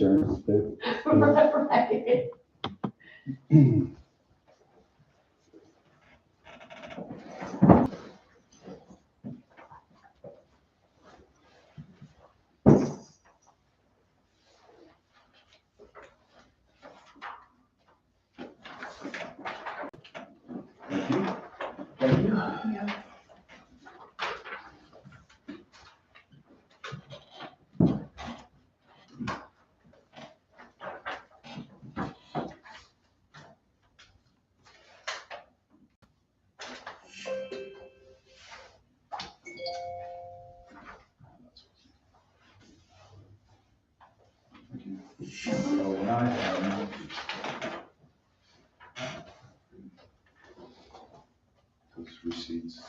insurance too. Right. Thank you. Yeah. So when I have Those receipts.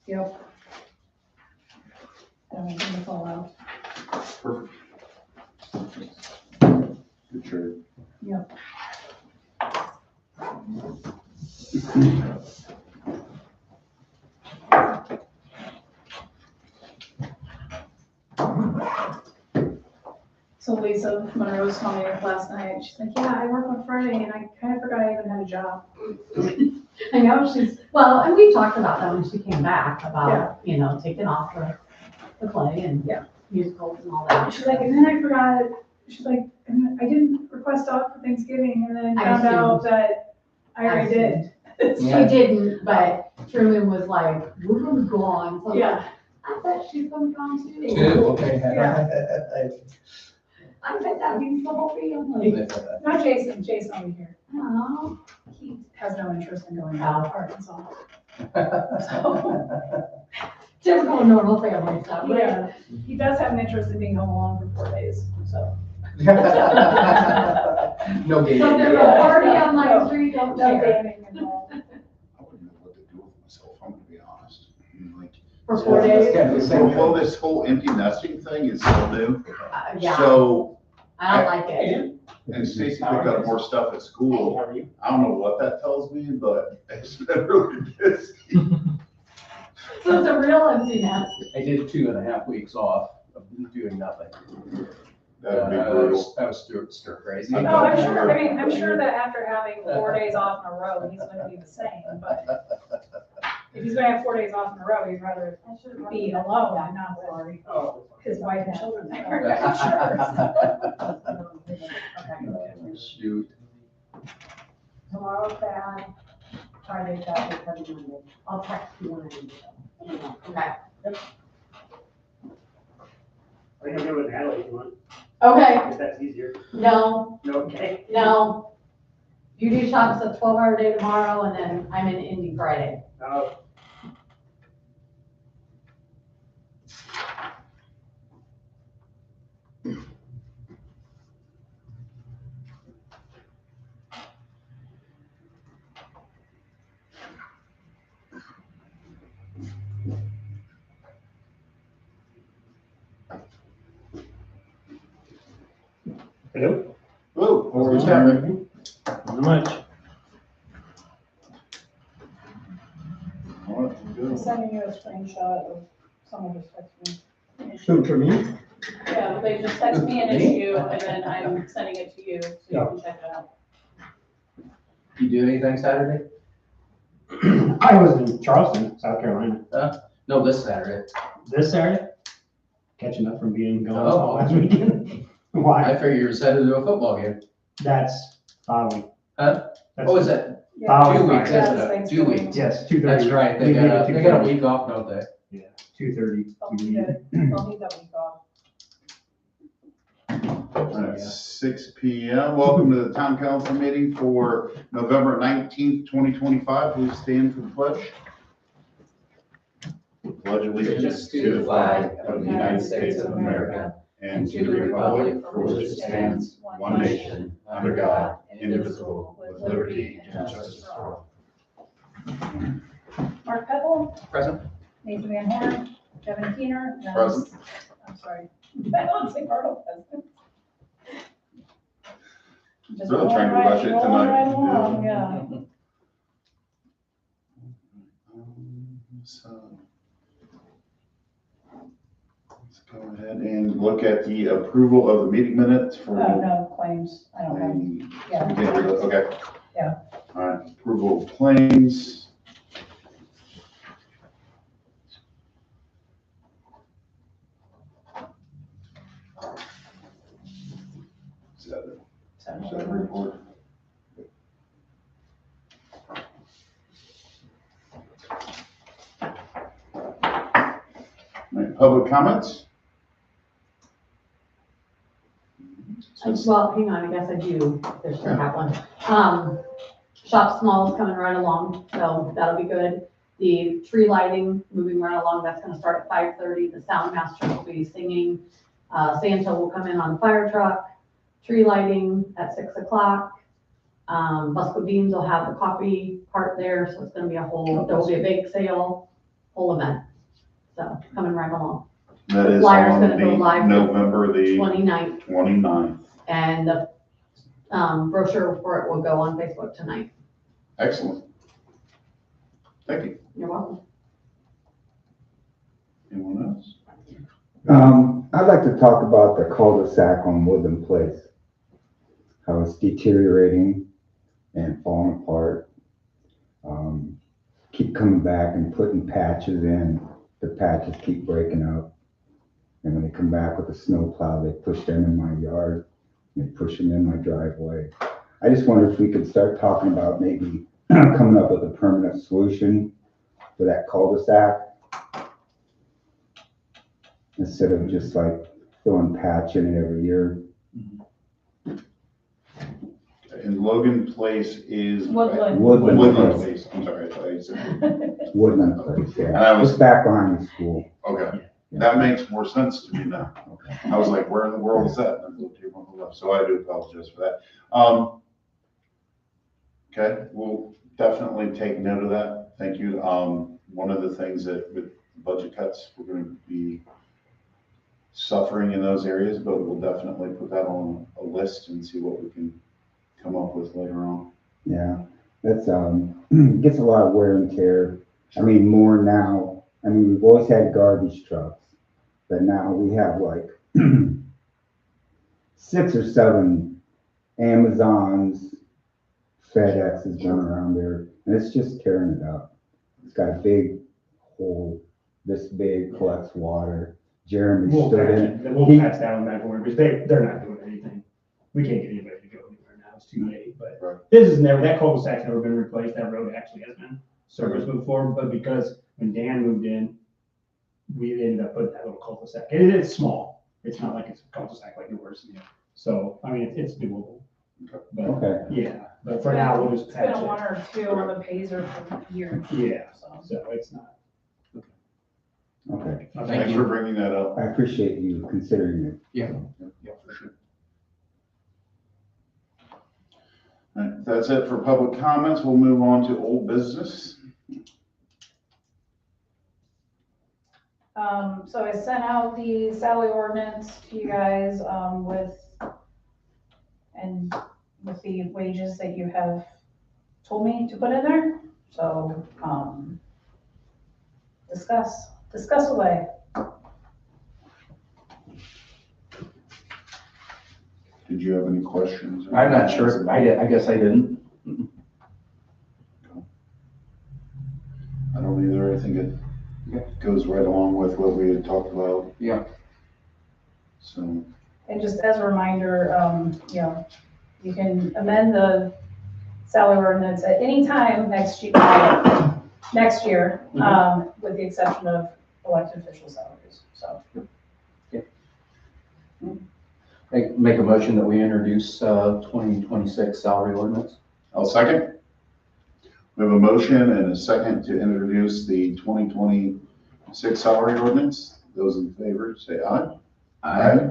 Yep. Don't want them to fall out. Perfect. Good trade. Yep. So Lisa Monroe was telling me last night, she's like, yeah, I work on Friday and I kind of forgot I even had a job. I know she's, well, and we talked about that when she came back, Yeah. about, you know, taking off the play and Yeah. musicals and all that. She's like, and then I forgot, she's like, and then I didn't request off for Thanksgiving and then I I found assumed. out that I already did. She Yeah. didn't, but Truman was like, we're gonna be gone. So Yeah. I bet she's gonna be gone too. I bet that means the whole family. Not Jason, Jason over here. Oh, He has no interest in going out to Arkansas. typical normal family stuff, right? Yeah, he does have an interest in being home alone for 4 days, so. No gaming. So there's a party on my street, don't No care. gaming involved. I wouldn't know what to do with myself, I'm gonna be honest. I mean, like, For 4 days? Kind of the same well, thing. this whole empty nesting thing is so new. Yeah, So, I don't like it. and Stacy picked up more stuff at school. How are you? I don't know what that tells me, but it's been really busy. So it's a real empty nest. I did 2.5 weeks off of doing nothing. That'd be That brutal. was stir crazy. No, I'm sure, I mean, I'm sure that after having 4 days off in a row, he's gonna be the same, but if he's gonna have 4 days off in a row, he'd rather be alone and not with his wife and children there. I'm sure. Shoot. Tomorrow's bad, Friday's bad, because of Monday. I'll text you when I need to. Okay. I can do it with Natalie if you want, Okay, if that's easier. no, No, okay. no. You do shops a 12-hour day tomorrow, and then I'm in Indy Friday. Hello? Whoa, How are you? Not much. All right, I'm good. sending you a screenshot of someone just texted me. Who, for me? Yeah, they just texted me an issue and then I'm sending it to you so you can check it out. You do anything Saturday? I was in Charleston, South Carolina, No, this Saturday. this Saturday. Catching up from being gone Oh. all last weekend. Why? I figured you were headed to a football game. That's following. Huh? That's- Oh, is it? Yeah. 2 weeks, Yeah, isn't it? it's 2 weeks. Yes, 2:30. That's right, We leave at they got a 2:30. week off, don't they? Yeah, 2:30. They'll we need leave. it. They'll need that week off. At 6 PM. Welcome to the town council meeting for November 19th, 2025. Please stand for the pledge. Pledge allegiance to the flag of the United States of America and to the republic for which it stands, one nation, under God, indivisible, with liberty and justice for all. Mark Pepple, Present? Nathan Van Horn, Kevin Keener. and Present. I'm sorry. I don't say Bartle present. Just Really trying to rolling rush it rolling tonight. right along, yeah. So, let's go ahead and look at the approval of the meeting minutes for. No claims, I don't have, yeah. We can't read it, okay. Yeah. All right, approval of claims. Is that it? Is that a report? All right, public comments? Well, hang on, I guess I do, there's should have one. Shop Small is coming right along, so that'll be good. The tree lighting, moving right along, that's gonna start at 5:30. The sound master will be singing. Santa will come in on the fire truck. Tree lighting at 6 o'clock. Busco Beans will have the coffee part there, so it's gonna be there will be a bake sale, whole event. So, coming right along. That is Flyer's on gonna the go live November the 29th, 29th. and the brochure for it will go on Facebook tonight. Excellent. Thank you. You're welcome. Anyone else? I'd like to talk about the cul-de-sac on Woodland Place. How it's deteriorating and falling apart. Keep coming back and putting patches in. The patches keep breaking up. And when they come back with a snowplow, they push them in my yard. They push them in my driveway. I just wonder if we could start talking about maybe coming up with a permanent solution for that cul-de-sac. Instead of just like throwing patch in it every year. And Logan Place is. Woodland. Woodland Place, I'm sorry, I thought you said. Woodland Place, And yeah. I was, It's back behind the school. okay, that makes more sense to me now. Okay. I was like, where in the world is that? And I looked here on the left, so I do apologize for that. Okay, we'll definitely take note of that. Thank you. One of the things that with budget cuts, we're gonna be suffering in those areas, but we'll definitely put that on a list and see what we can come up with later on. Yeah, that's, gets a lot of wear and tear. I mean, more now. I mean, we've always had garbage trucks, but now we have like 6 or 7 Amazons, FedExes going around there, and it's just tearing it up. It's got a big hole, this big, collects water. Jeremy stood in. The Wolfpack's down back where they're not doing anything. We can't get anybody to go anywhere now. It's too late. But Right. this is never, that cul-de-sac's never been replaced. That road actually has been serviced before. But because when Dan moved in, we ended up putting that little cul-de-sac. And it's small. It's not like it's a cul-de-sac like yours. So, I mean, it's doable. But, Okay, yeah, but for now, we'll just It's been patch a it. 1 or 2 on the Pazer for years. Yeah, So. so it's not. okay. Thanks for bringing that up. I appreciate you considering it. Yeah, for sure. All right, that's it for public comments. We'll move on to old business. So I sent out the salary ordinance to you guys, with the wages that you have told me to put in there. So, discuss away. Did you have any questions? I'm not sure. I guess I didn't. I don't either. I think it goes right along with what we had talked about. Yeah. So, And just as a reminder, you can amend the salary ordinance at any time next year, with the exception of elected official salaries, so. Make a motion that we introduce 2026 salary ordinance. I'll second. We have a motion and a second to introduce the 2026 salary ordinance. Those in favor, say aye. Aye.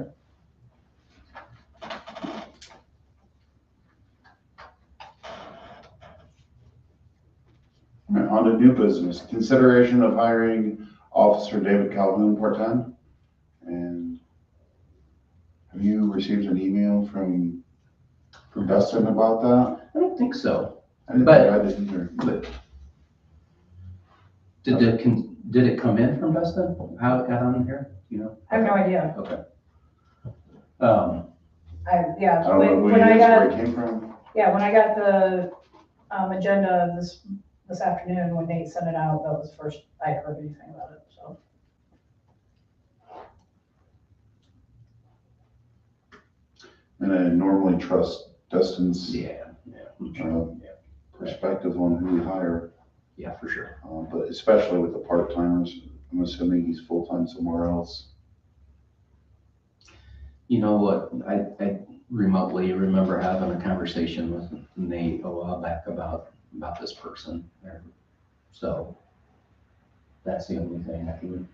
All right, on to new business. Consideration of hiring Officer David Calhoun part-time. And have you received an email from Dustin about that? I don't think so. I didn't But- think I did either. But did it come in from Dustin? How it got on here? You know? I have no idea. Okay. Yeah, I don't know who when he I is, got, where he came from. yeah, when I got the, agenda this afternoon, when Nate sent it out, that was the first I heard anything about it, so. And I normally trust Dustin's Yeah, perspective on who we hire, yeah, for sure. but especially with the part-timers. I'm assuming he's full-time somewhere else. You know what, I remotely remember having a conversation with Nate a while back about this person. So that's the only thing I can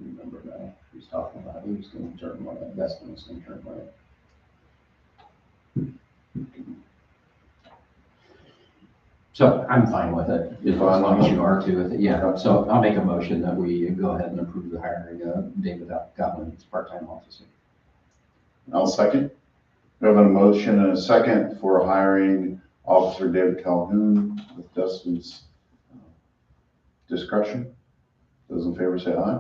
remember now. He was talking about, he was going to turn one, Dustin was going to turn one. So I'm fine with it, as long as you are too with it, yeah. So I'll make a motion that we go ahead and approve the hiring of David Gottman as part-time officer. I'll second. We have a motion and a second for hiring Officer David Calhoun with Dustin's discretion. Those in favor say aye.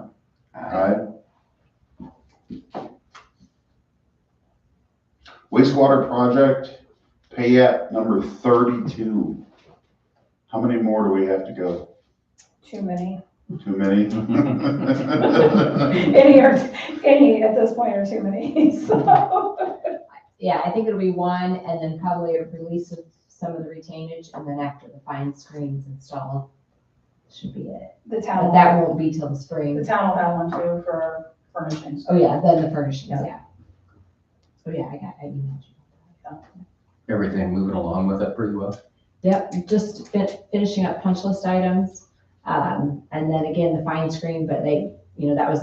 Aye. Wastewater project, Payette number 32. How many more do we have to go? Too many. Too many? Any at this point are too many, so. Yeah, I think it'll be one, and then probably a release of some of the retainage, and then after the fine screens installed, should be it. The town, But that won't be till the spring. the town will have one too for furnishings. Oh, yeah, then the furnishings, Yeah. yeah. Oh, yeah, I emailed you. Everything moving along with it pretty well. Yep, just finishing up punch list items, and then again, the fine screen, but they, that was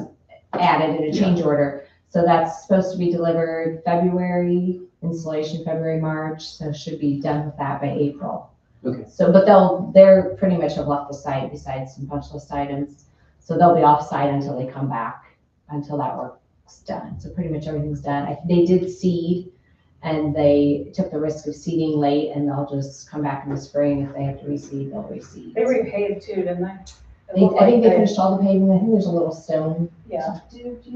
added in a change order. So that's supposed to be delivered February, installation February, March, so should be done with that by April. Okay. So, but they're pretty much have left the site besides some punch list items. So they'll be off site until they come back, until that work's done. So pretty much everything's done. They did seed, and they took the risk of seeding late, and they'll just come back in the spring. If they have to reseed, they'll reseed. They repaved too, didn't they? It I looked think like they finished all the paving. I think there's a little stone. Yeah,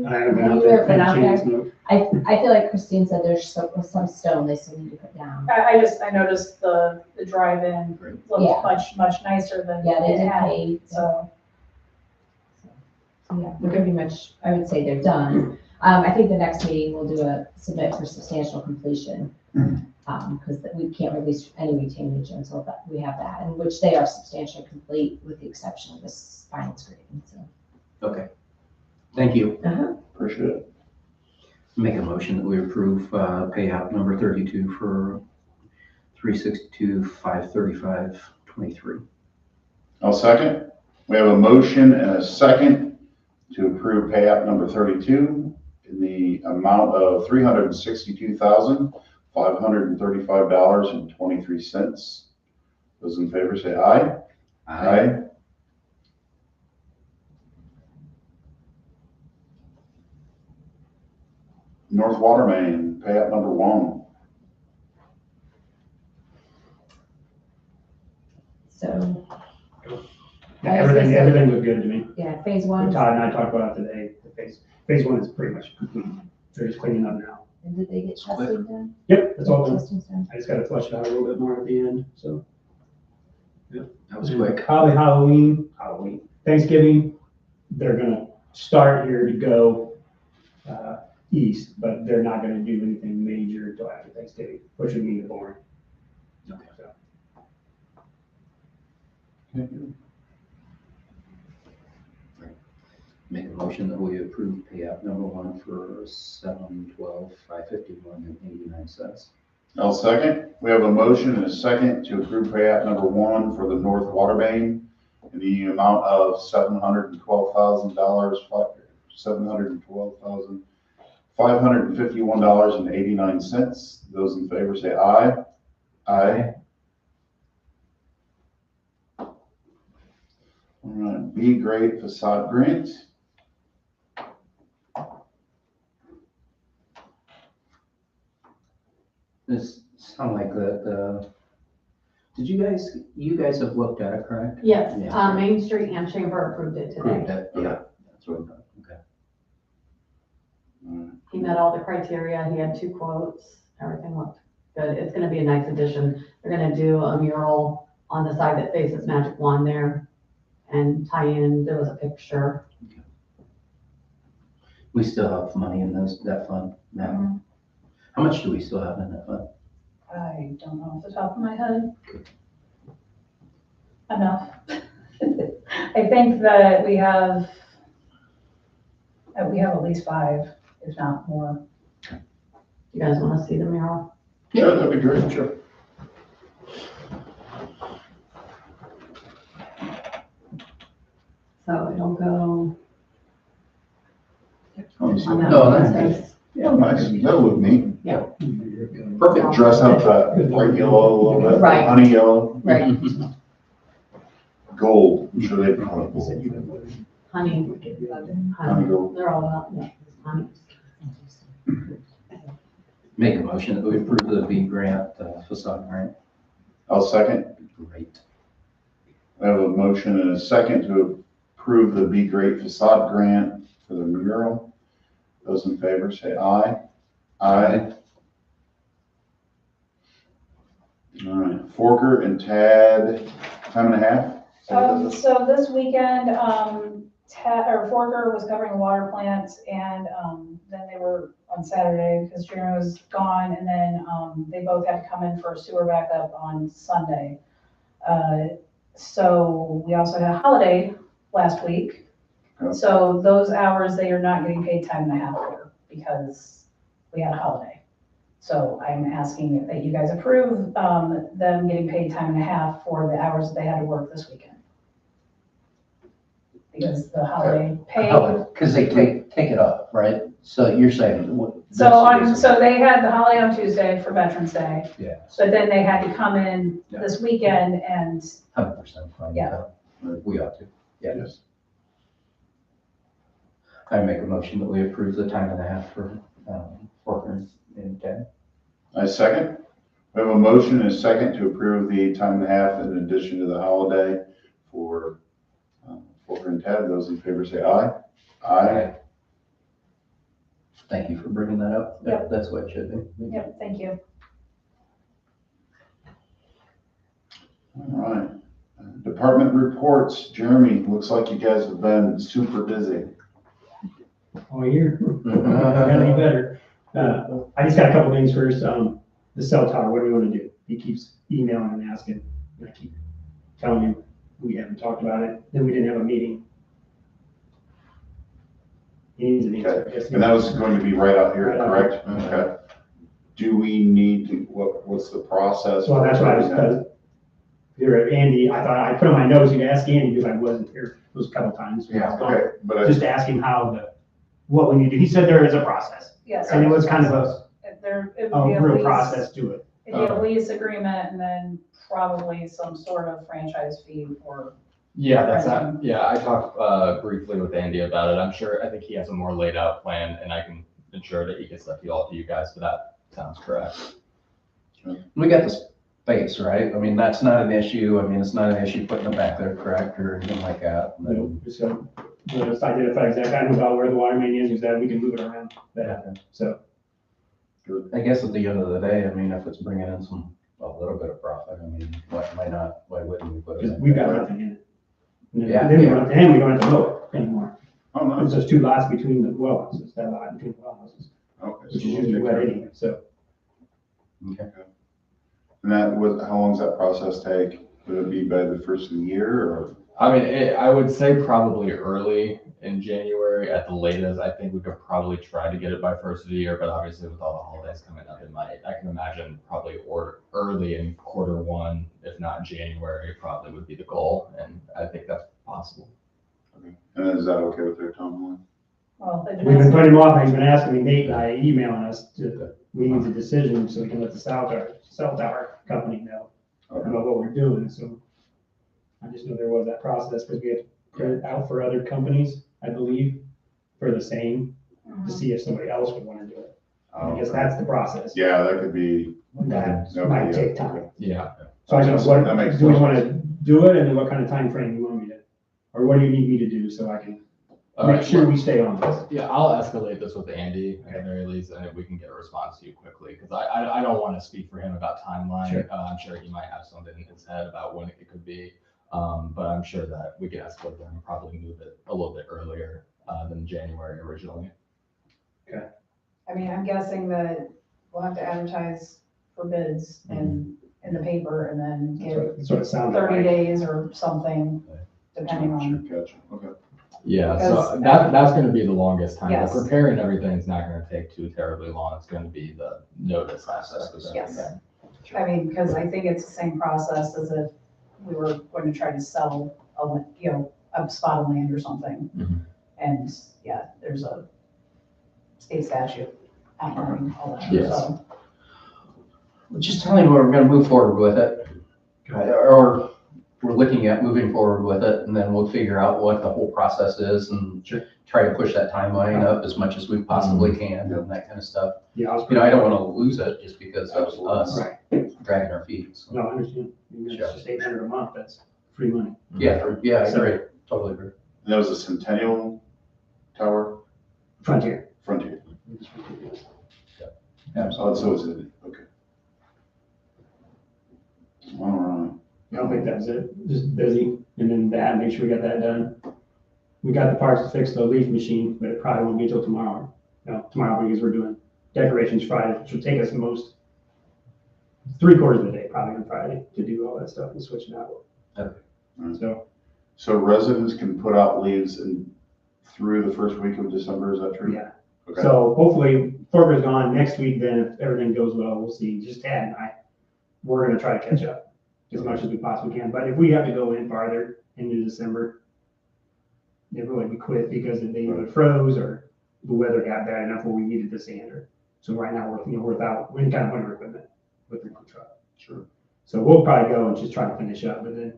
I haven't been out You there. ever been out there? Chance, no. I feel like Christine said there's some stone they still need to put down. I noticed the drive-in Yeah. looked much nicer than Yeah, they it did had, pave. so. So, yeah, they're pretty much, I would say they're done. I think the next meeting we'll do a submit for substantial completion. Because we can't release any retainage until we have that, and which they are substantially complete with the exception of this fine screen, so. Okay. Thank you. Appreciate it. Make a motion that we approve payout number 32 for 362,535.23. I'll second. We have a motion and a second to approve payout number 32 in the amount of $362,535.23. Those in favor say aye. Aye. North Water Main, payout number 1. So, Yeah, everything looked good to me. yeah, phase Todd one, and I talked about it today. The phase 1 is pretty much complete. They're just cleaning up now. and did they get testing done? Yep, that's all done. Testing's done. I just gotta flush it out a little bit more at the end, so. That was quick. Probably Halloween, Thanksgiving, they're gonna start here to go east, but they're not gonna do anything major until after Thanksgiving, which would mean the boring. Okay. So, Make a motion that we approve payout number 1 for $712,551.89. I'll second. We have a motion and a second to approve payout number 1 for the North Water Main in the amount of $712,551.89. Those in favor say aye. Aye. All right, B grade facade grant. This sound like the did you guys have looked at it, correct? Yes, Yeah. Main Street and Chamber approved it today. Yeah, that's what I thought. Okay. He met all the criteria, he had 2 quotes, everything looked good. It's gonna be a nice addition. They're gonna do a mural on the side that faces Magic Wand there and tie in, there was a picture. We still have money in that fund now. How much do we still have in that fund? I don't know off the top of my head. Enough. I think that we have at least 5, if not more. You guys wanna see the mural? Yeah, that'd be great, sure. So it'll go Let me see. on that. No, that's Wednesday. Yeah, nice, that'll look neat. Perfect. Dress up that bright yellow a little bit, Right. honey yellow, Right, gold, I'm sure they call it gold. honey, Honey gold. they're all about, yeah, honey. Make a motion that we approve the B grant, facade grant. I'll second. Great. I have a motion and a second to approve the Be Great facade grant for the mural. Those in favor say aye. Aye. All right, Forker and Tad, time and a half? So this weekend, Forker was covering the water plant, and then they were on Saturday because Jeremy was gone, and then they both had to come in for a sewer backup on Sunday. So we also had a holiday last week. Okay. So those hours, they are not getting paid time and a half for because we had a holiday. So I'm asking that you guys approve them getting paid time and a half for the hours that they had to work this weekend. Because the holiday pay. Because they take it up, right? So you're saying. So they had the holiday on Tuesday for Veterans Day, Yeah, but then they had to come in Yeah. this weekend and 100% fine. Yeah. We ought to. Yeah. Yes. I make a motion that we approve the time and a half for Forker and Ted. I second. We have a motion and a second to approve the time and a half in addition to the holiday for Forker and Tad. Those in favor say aye. Aye. Thank you for bringing that up. Yep. That's what it should be. Yep, thank you. All right. Department reports. Jeremy, looks like you guys have been super busy. All year. Gotta be better. I just got a couple things first. The cell tower, what do we want to do? He keeps emailing and asking, and I keep telling him we haven't talked about it. Then we didn't have a meeting. He needs an answer. Yes, And that was going to be right out here, Right out correct? Okay. Do we need to, what's the process? Well, that's what I was, here, Andy, I thought, I put on my notes, you can ask Andy, because I wasn't here, it was a couple times. Yeah, okay, but I, Just to ask him what we need to do. He said there is a process, Yes. and it was kind of It would be a a real lease, process to it. it'd be a lease agreement and then probably some sort of franchise fee for, Yeah, I talked briefly with Andy about it. I think he has a more laid out plan and I can ensure that he gets that all to you guys, but that sounds correct. We got the space, right? I mean, that's not an issue. I mean, it's not an issue putting them back there, correct, or anything like that. So, just identify exactly, I know about where the water main is, that we can move it around, so. I guess at the end of the day, I mean, if it's bringing in a little bit of profit, I mean, why wouldn't we put it Because in? we've got nothing in it. And Yeah. then we don't have to mow it anymore. oh, no. There's just 2 lots between the well houses, that lot between the well houses, Okay. which so is we'll usually take wet care of it. anyway, so. And how long does that process take? Would it be by the first of the year or? I mean, I would say probably early in January at the latest. I think we could probably try to get it by first of the year, but obviously with all the holidays coming up, I can imagine probably early in Q1, if not January, probably would be the goal. And I think that's possible. Okay. And is that okay with their timeline? well, they've We've been been asking. putting him off, he's been asking me, Nate and I, emailing us, we need a decision so we can let the cell tower company know Okay. about what we're doing, so. I just know there was that process, because we had put it out for other companies, I believe, for the same, to see if somebody else would want to do it. I guess that's the process. Yeah, that could be. That Okay, might yeah. take time. Yeah. So I don't know, That makes do we sense. want to do it, and then what kind of time frame you want me to, or what do you need me to do so I can make sure we stay on this. Yeah, I'll escalate this with Andy at the very least, and if we can get a response to you quickly, because I don't want to speak for him about timeline. Sure. I'm sure he might have something in his head about when it could be, but I'm sure that we can escalate them and probably move it a little bit earlier than January originally. I mean, I'm guessing that we'll have to advertise for bids in the paper and then give That's what it sounds 30 like. days or something, depending on. Gotcha, okay. Yeah, Because- so that's going to be the longest time. Yes. The preparing everything is not going to take too terribly long. It's going to be the notice aspect. of Yes. everything. I mean, because I think it's the same process as if we were going to try to sell a spot of land or something. Mhm. And yeah, there's a state statute outlining all that. Yes. So, Just tell him we're gonna move forward with it. Or we're looking at moving forward with it, and then we'll figure out what the whole process is and Sure. try to push that timeline up as much as we possibly can and that kind of stuff. Yeah, I was. You know, I don't wanna lose it just because of Absolutely. us Right. dragging our feet. So, No, I understand. I mean, Sure. It's just 800 a month, that's free money. yeah, I agree, totally agree. And that was a Centennial Tower, Frontier. Frontier. Yeah, Oh, so it's, okay. All right. I don't think that's it, just busy, and then that, make sure we got that done. We got the parts to fix the leaf machine, but it probably won't be till tomorrow. No, tomorrow because we're doing decorations Friday, which will take us the most, 3/4 of the day probably on Friday to do all that stuff and switch it out. Okay. So, So residents can put out leaves through the first week of December, is that true? yeah, Okay. so hopefully Thorber's gone next week, then if everything goes well, we'll see, just Tad and I, we're gonna try to catch up as much as we possibly can, but if we have to go in farther into December, never would we quit because they either froze or the weather got bad enough where we needed the sander. So right now we're without any kind of winter equipment with the truck. Sure. So we'll probably go and just try to finish up, but then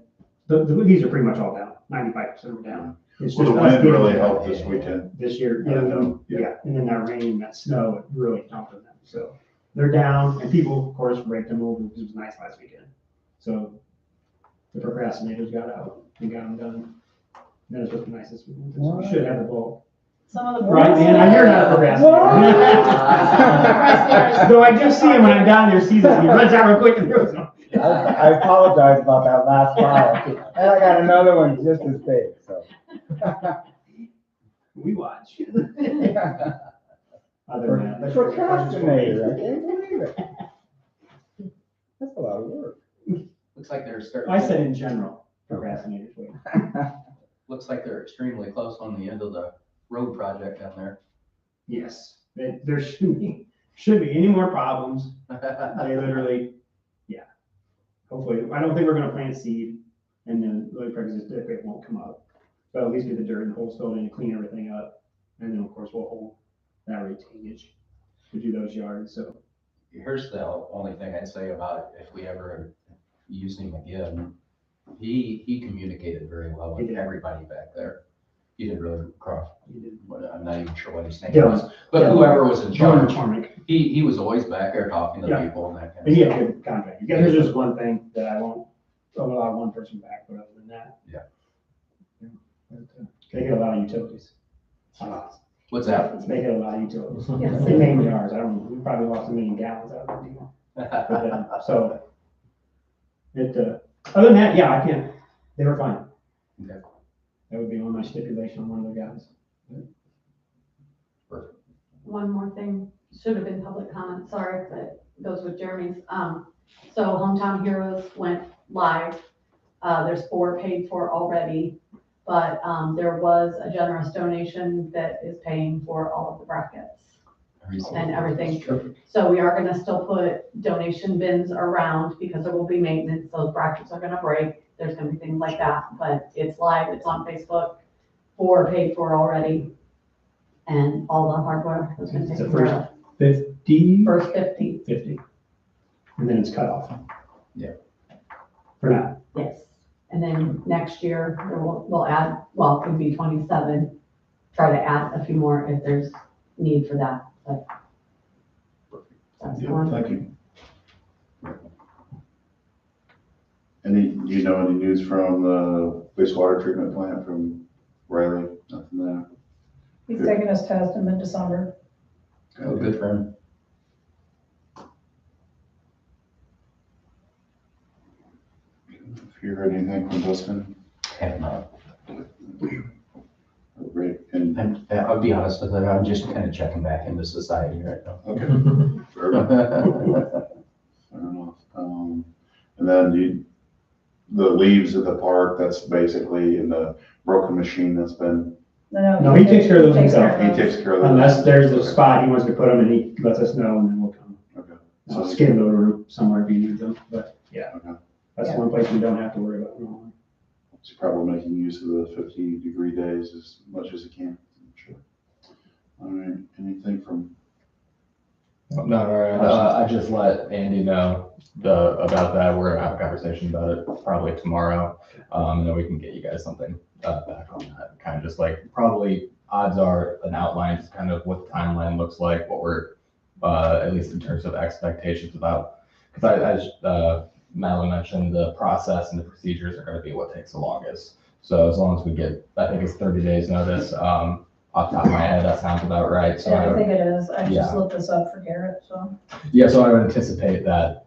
these are pretty much all down, 95% are down. It's Well, the just us wind getting really it helped this weekend. this year, I know, yeah. yeah, and then that rain, that snow, it really dumped on them, so they're down, and people, of course, raked them over, because it was nice last weekend. So the procrastinators got out and got them done. That is what the nicest weekend, so we should have the bulk. some of the. Right, man, I hear not a procrastinator. Though I do see him when I'm down there, sees it, he runs out real quick and throws them. I apologize about that last mile, and I got another one just as big, so. We watch. Other than that, Procrastinator, I can't believe it. That's a lot of work. Looks like they're starting. I said in general, procrastinators, wait. Looks like they're extremely close on the end of the road project down there. Yes, there shouldn't be any more problems. They literally, yeah. Hopefully, I don't think we're gonna plant seed and then really practice if it won't come up. But at least get the dirt and holes filled in and clean everything up. And then, of course, we'll hold that retainage to do those yards, so. Here's the only thing I'd say about if we ever use him again. He communicated very well He with did. everybody back there. He did really cross, You did. I'm not even sure what his name Dylan. was, but whoever was in John charge, McCormick, he was always back there talking to Yeah. people and that kind and of he stuff. had good contract. Yeah, there's just one thing that I won't allow one person back, but other than that. Yeah. But, they get a lot of utilities. What's that? They get a lot of utilities. Yes. They name yards, I don't know, we probably lost 1 million gallons out of the deal. But, so, other than that, yeah, they were fine. Okay. That would be on my stipulation on one of the guys. One more thing, should have been public comment, sorry, but goes with Jeremy's. So Hometown Heroes went live. There's 4 paid for already, but, there was a generous donation that is paying for all of the brackets and everything. So we are gonna still put donation bins around because there will be maintenance, those brackets are gonna break, there's gonna be things like that, but it's live, it's on Facebook, 4 paid for already. And all the hardware was gonna It's take the care of, 50, first 50, 50. And then it's cut off. Yeah. For now. yes. And then next year, we'll add, well, it would be 27, try to add a few more if there's need for that, but. That's Yeah, one. thank you. Do you know any news from the wastewater treatment plant from Riley? Nothing there? He's taking his test in mid-December. Oh, good for him. If you heard anything from Dustin? Have not. Great, and, I'll be honest with you, I'm just kind of checking back into society right now. okay, fair enough. Fair enough. And then the leaves at the park, that's basically in the broken machine that's been, No, he takes care of those himself. he takes care of that. Unless there's a spot he wants to put them and he lets us know and then we'll come. Okay. I'll skid loader somewhere if you need them, but yeah, Okay. that's one place we don't have to worry about normally. He's probably making use of the 50-degree days as much as he can, I'm sure. All right, anything from, No, I just let Andy know about that. We're gonna have a conversation about it probably tomorrow. And then we can get you guys something back on that. Kind of just like, probably odds are an outline, just kind of what the timeline looks like, what we're, at least in terms of expectations about. Because Madeline mentioned the process and the procedures are gonna be what takes the longest. So as long as we get, I think it's 30 days notice, off the top of my head, that sounds about right. So Yeah, I think it is. I Yeah. just looked this up for Garrett, so. Yeah, so I would anticipate that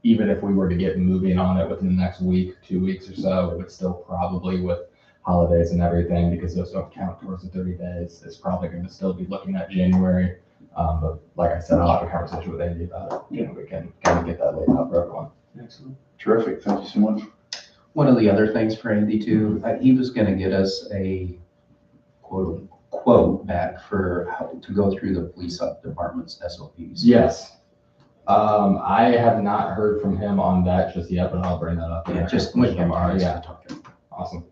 even if we were to get moving on it within the next week, 2 weeks or so, it would still probably, with holidays and everything, because those don't count towards the 30 days, it's probably going to still be looking at January. But like I said, I'll have a conversation with Andy about it. We can kind of get that laid out for everyone. Excellent. terrific, thank you so much. One of the other things for Andy too, he was gonna get us a quote back for how to go through the police department's SOPs. Yes. I have not heard from him on that just yet, but I'll bring that up. Yeah, just when you tomorrow. have Yeah, to talk to him. awesome.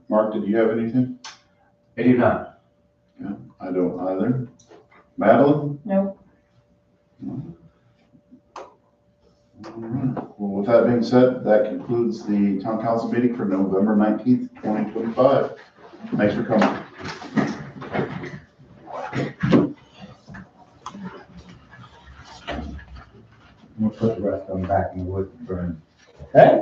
Mark, did you have anything? I do not. I don't either. Madeline? Nope. All right. Well, with that being said, that concludes the town council meeting for November 19th, 2025. Thanks for coming. We'll put the rest of them back in the wood to burn. Hey,